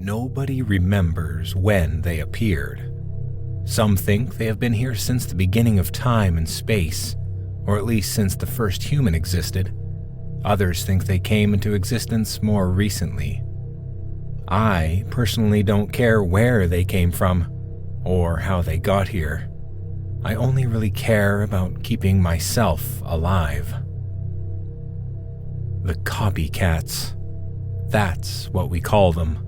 nobody remembers when they appeared. Some think they have been here since the beginning of time and space, or at least since the first human existed. Others think they came into existence more recently. I personally don't care where they came from, or how they got here. I only really care about keeping myself alive. The Copycats. That's what we call them.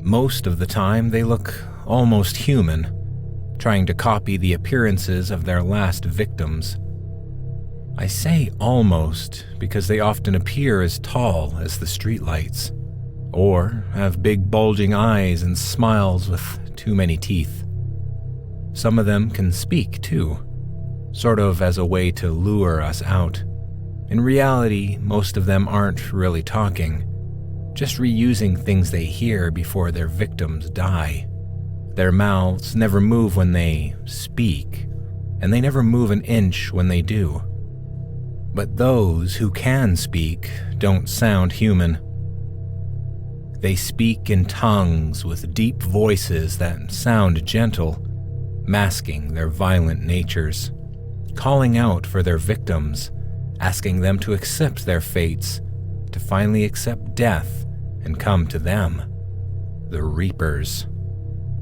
Most of the time they look almost human, trying to copy the appearances of their last victims. I say almost because they often appear as tall as the streetlights, or have big bulging eyes and smiles with too many teeth. Some of them can speak too, sort of as a way to lure us out. In reality, most of them aren't really talking, just reusing things they hear before their victims die. Their mouths never move when they speak, and they never move an inch when they do. But those who can speak don't sound human. They speak in tongues with deep voices that sound gentle, masking their violent natures, calling out for their victims, asking them to accept their fates, to finally accept death and come to them, the Reapers.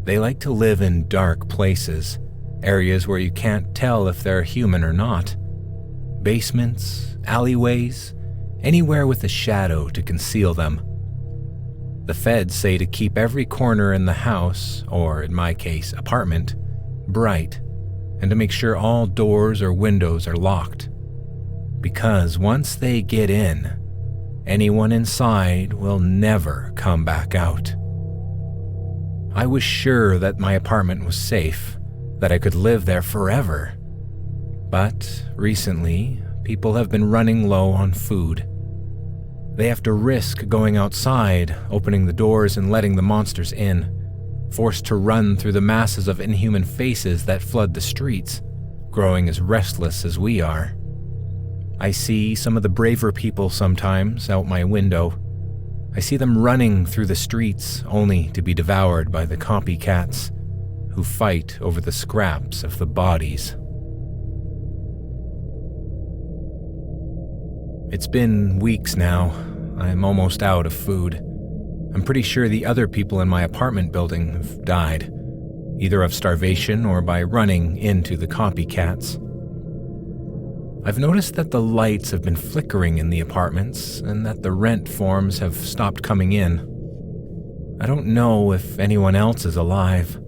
They like to live in dark places, areas where you can't tell if they're human or not. Basements, alleyways, anywhere with a shadow to conceal them. The feds say to keep every corner in the house, or in my case, apartment, bright, and to make sure all doors or windows are locked. Because once they get in, anyone inside will never come back out. I was sure that my apartment was safe, that I could live there forever. But recently, people have been running low on food. They have to risk going outside, opening the doors and letting the monsters in, forced to run through the masses of inhuman faces that flood the streets, growing as restless as we are. I see some of the braver people sometimes out my window. I see them running through the streets only to be devoured by the copycats, who fight over the scraps of the bodies. It's been weeks now. I'm almost out of food. I'm pretty sure the other people in my apartment building have died, either of starvation or by running into the copycats. I've noticed that the lights have been flickering in the apartments and that the rent forms have stopped coming in. I don't know if anyone else is alive.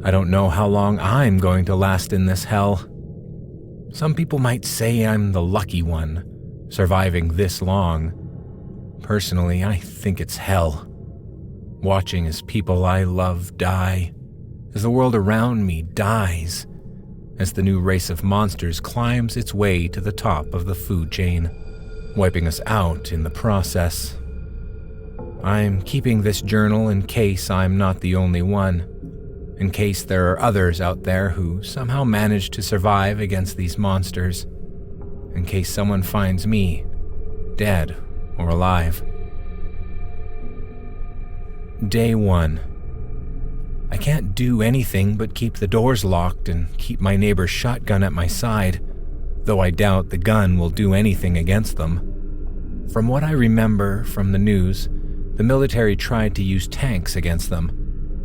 I don't know how long I'm going to last in this hell. Some people might say I'm the lucky one, surviving this long. Personally, I think it's hell. Watching as people I love die, as the world around me dies, as the new race of monsters climbs its way to the top of the food chain, wiping us out in the process. I'm keeping this journal in case I'm not the only one, in case there are others out there who somehow managed to survive against these monsters, in case someone finds me, dead or alive. Day 1. I can't do anything but keep the doors locked and keep my neighbor's shotgun at my side, though I doubt the gun will do anything against them. From what I remember from the news, the military tried to use tanks against them,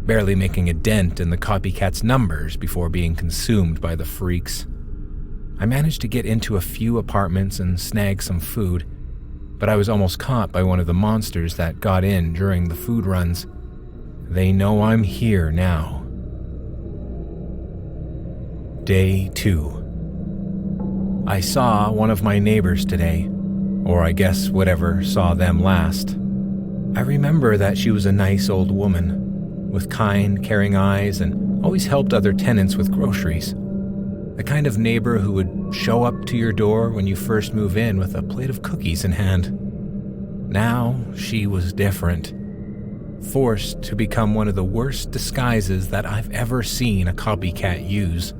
barely making a dent in the copycats' numbers before being consumed by the freaks. I managed to get into a few apartments and snag some food, but I was almost caught by one of the monsters that got in during the food runs. They know I'm here now. Day 2. I saw one of my neighbors today, or I guess whatever saw them last. I remember that she was a nice old woman, with kind, caring eyes and always helped other tenants with groceries. The kind of neighbor who would show up to your door when you first move in with a plate of cookies in hand. Now she was different. Forced to become one of the worst disguises that I've ever seen a copycat use.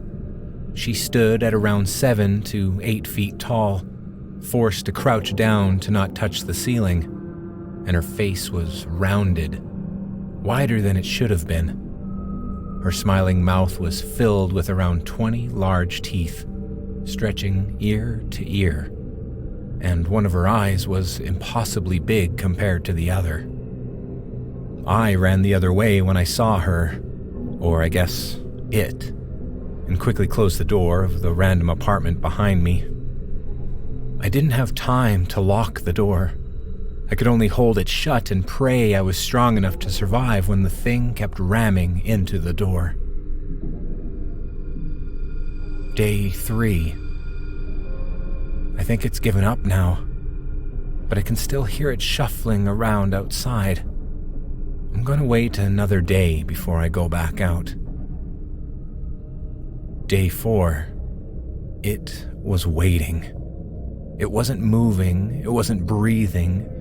She stood at around 7 to 8 feet tall, forced to crouch down to not touch the ceiling, and her face was rounded, wider than it should have been. Her smiling mouth was filled with around 20 large teeth, stretching ear to ear, and one of her eyes was impossibly big compared to the other. I ran the other way when I saw her, or I guess it, and quickly closed the door of the random apartment behind me. I didn't have time to lock the door. I could only hold it shut and pray I was strong enough to survive when the thing kept ramming into the door. Day 3. I think it's given up now, but I can still hear it shuffling around outside. I'm going to wait another day before I go back out. Day 4. It was waiting. It wasn't moving, it wasn't breathing.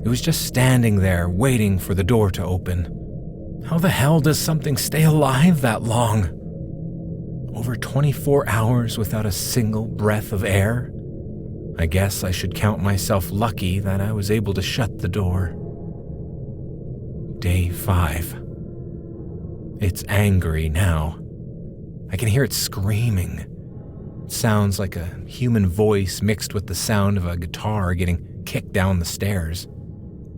It was just standing there, waiting for the door to open. How the hell does something stay alive that long? Over 24 hours without a single breath of air? I guess I should count myself lucky that I was able to shut the door. Day 5. It's angry now. I can hear it screaming. It sounds like a human voice mixed with the sound of a guitar getting kicked down the stairs.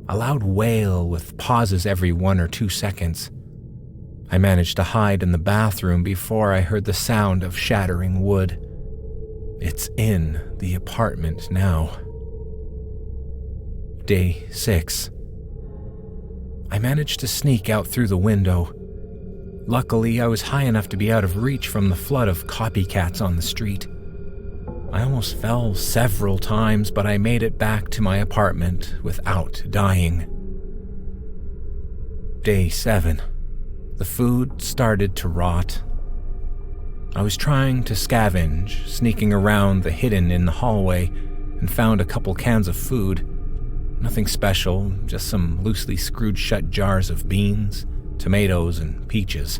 A loud wail with pauses every 1 or 2 seconds. I managed to hide in the bathroom before I heard the sound of shattering wood. It's in the apartment now. Day 6. I managed to sneak out through the window. Luckily, I was high enough to be out of reach from the flood of copycats on the street. I almost fell several times, but I made it back to my apartment without dying. Day 7. The food started to rot. I was trying to scavenge, sneaking around the hidden in the hallway, and found a couple cans of food. Nothing special, just some loosely screwed shut jars of beans, tomatoes, and peaches.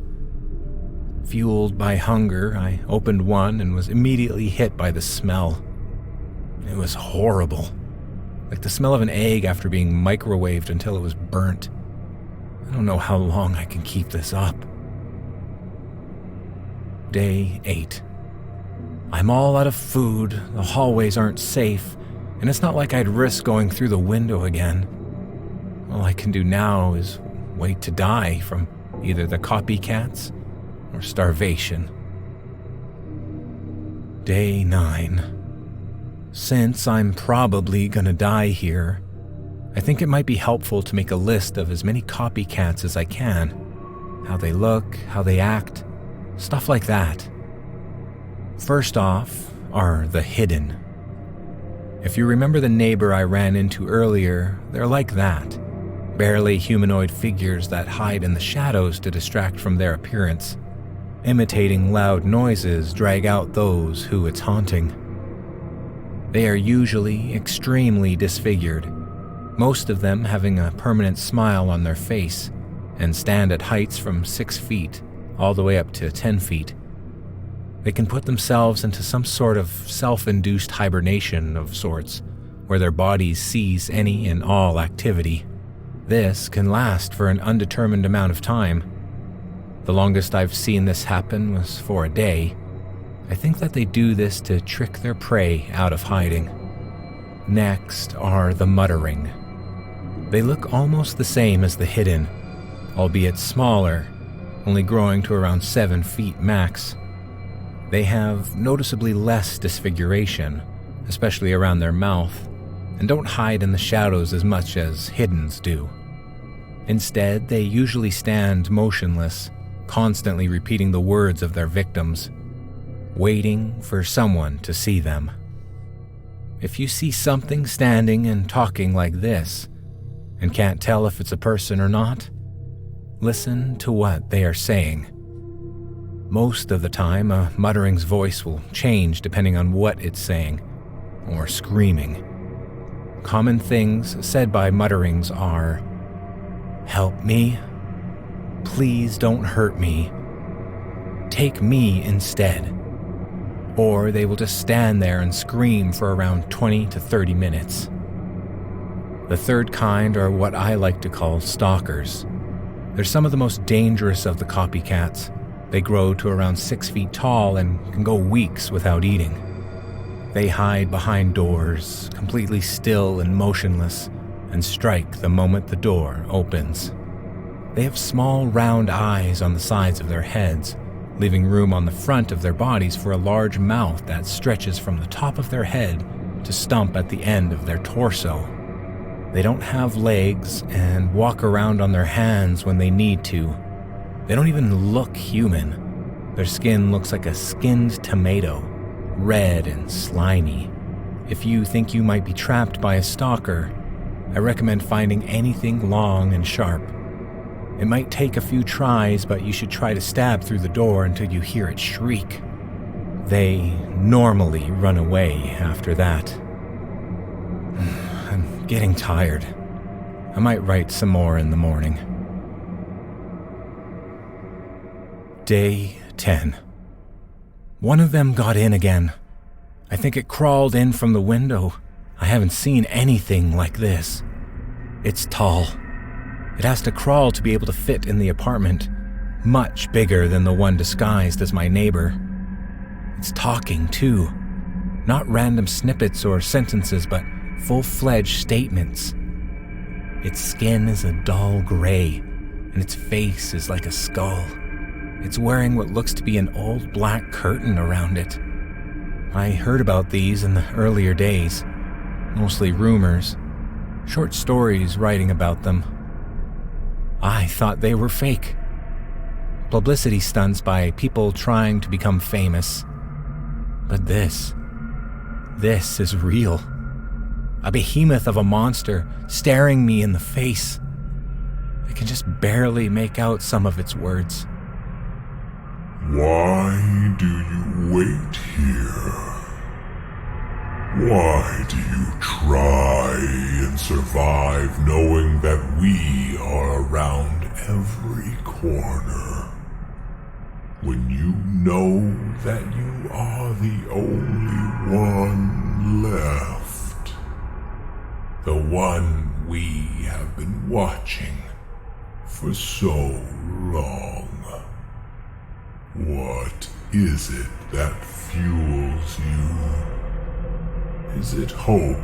Fueled by hunger, I opened one and was immediately hit by the smell. It was horrible, like the smell of an egg after being microwaved until it was burnt. I don't know how long I can keep this up. Day 8. I'm all out of food, the hallways aren't safe, and it's not like I'd risk going through the window again. All I can do now is wait to die from either the copycats or starvation. Day 9. Since I'm probably gonna die here, I think it might be helpful to make a list of as many copycats as I can. How they look, how they act, stuff like that. First off are the hidden. If you remember the neighbor I ran into earlier, they're like that. Barely humanoid figures that hide in the shadows to distract from their appearance. Imitating loud noises drag out those who it's haunting. They are usually extremely disfigured, most of them having a permanent smile on their face, and stand at heights from 6 feet all the way up to 10 feet. They can put themselves into some sort of self-induced hibernation of sorts, where their bodies cease any and all activity. This can last for an undetermined amount of time. The longest I've seen this happen was for a day. I think that they do this to trick their prey out of hiding. Next are the muttering. They look almost the same as the hidden, albeit smaller, only growing to around 7 feet max. They have noticeably less disfiguration, especially around their mouth, and don't hide in the shadows as much as hiddens do. Instead, they usually stand motionless, constantly repeating the words of their victims, waiting for someone to see them. If you see something standing and talking like this, and can't tell if it's a person or not, listen to what they are saying. Most of the time, a muttering's voice will change depending on what it's saying, or screaming. Common things said by mutterings are, "Help me," "Please don't hurt me," "Take me instead," or they will just stand there and scream for around 20 to 30 minutes. The third kind are what I like to call stalkers. They're some of the most dangerous of the copycats. They grow to around 6 feet tall and can go weeks without eating. They hide behind doors, completely still and motionless, and strike the moment the door opens. They have small, round eyes on the sides of their heads, leaving room on the front of their bodies for a large mouth that stretches from the top of their head to stump at the end of their torso. They don't have legs and walk around on their hands when they need to. They don't even look human. Their skin looks like a skinned tomato, red and slimy. If you think you might be trapped by a stalker, I recommend finding anything long and sharp. It might take a few tries, but you should try to stab through the door until you hear it shriek. They normally run away after that. I'm getting tired. I might write some more in the morning. Day 10. One of them got in again. I think it crawled in from the window. I haven't seen anything like this. It's tall. It has to crawl to be able to fit in the apartment, much bigger than the one disguised as my neighbor. It's talking, too. Not random snippets or sentences, but full-fledged statements. Its skin is a dull gray, and its face is like a skull. It's wearing what looks to be an old black curtain around it. I heard about these in the earlier days, mostly rumors, short stories writing about them. I thought they were fake. Publicity stunts by people trying to become famous. But this is real. A behemoth of a monster staring me in the face. I can just barely make out some of its words. Why do you wait here? Why do you try and survive knowing that we are around every corner? When you know that you are the only one left. The one we have been watching for so long. What is it that fuels you? Is it hope?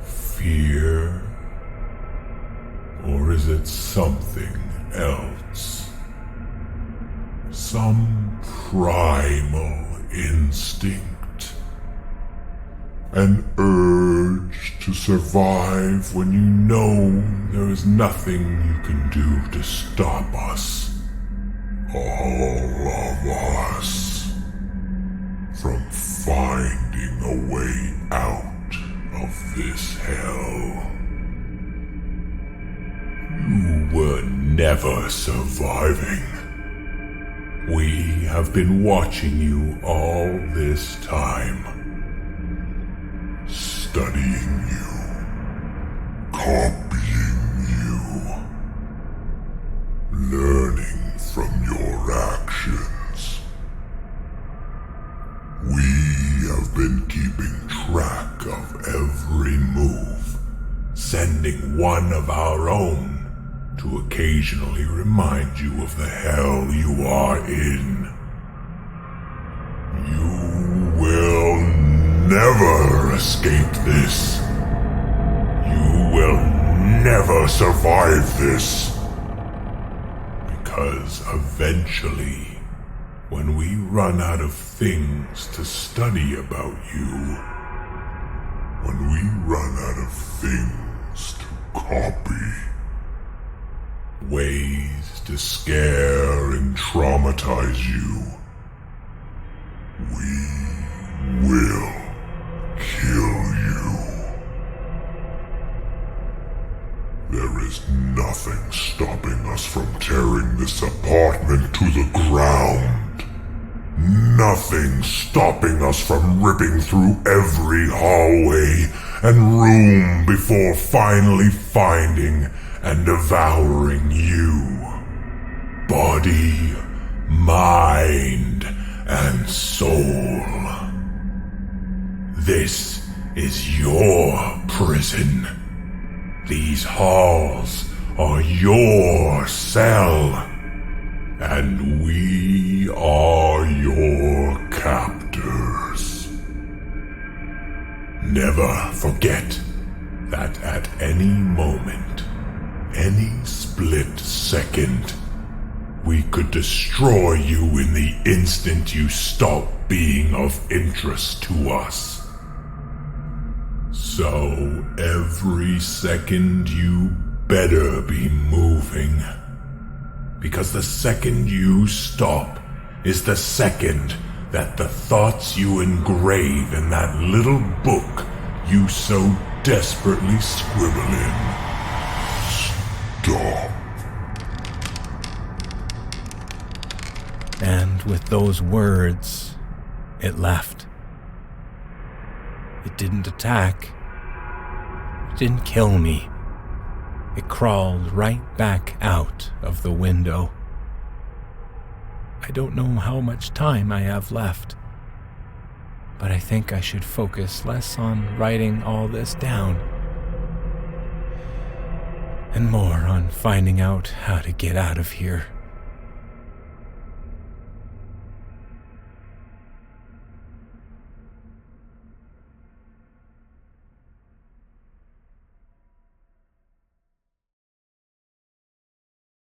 Fear? Or is it something else? Some primal instinct? An urge to survive when you know there is nothing you can do to stop us? All of us, from finding a way out of this hell. You were never surviving. We have been watching you all this time, studying you, copying you, learning from your actions. We have been keeping track of every move, sending one of our own to occasionally remind you of the hell you are in. You will never escape this. You will never survive this. Because eventually, when we run out of things to study about you, when we run out of things to copy, ways to scare and traumatize you, we will kill you. There is nothing stopping us from tearing this apartment to the ground. Nothing stopping us from ripping through every hallway and room before finally finding and devouring you. Body, mind, and soul. This is your prison. These halls are your cell, and we are your captors. Never forget that at any moment, any split second, we could destroy you in the instant you stop being of interest to us. So every second you better be moving. Because the second you stop is the second that the thoughts you engrave in that little book you so desperately scribble in stop. And with those words, it left. It didn't attack. It didn't kill me. It crawled right back out of the window. I don't know how much time I have left, but I think I should focus less on writing all this down and more on finding out how to get out of here.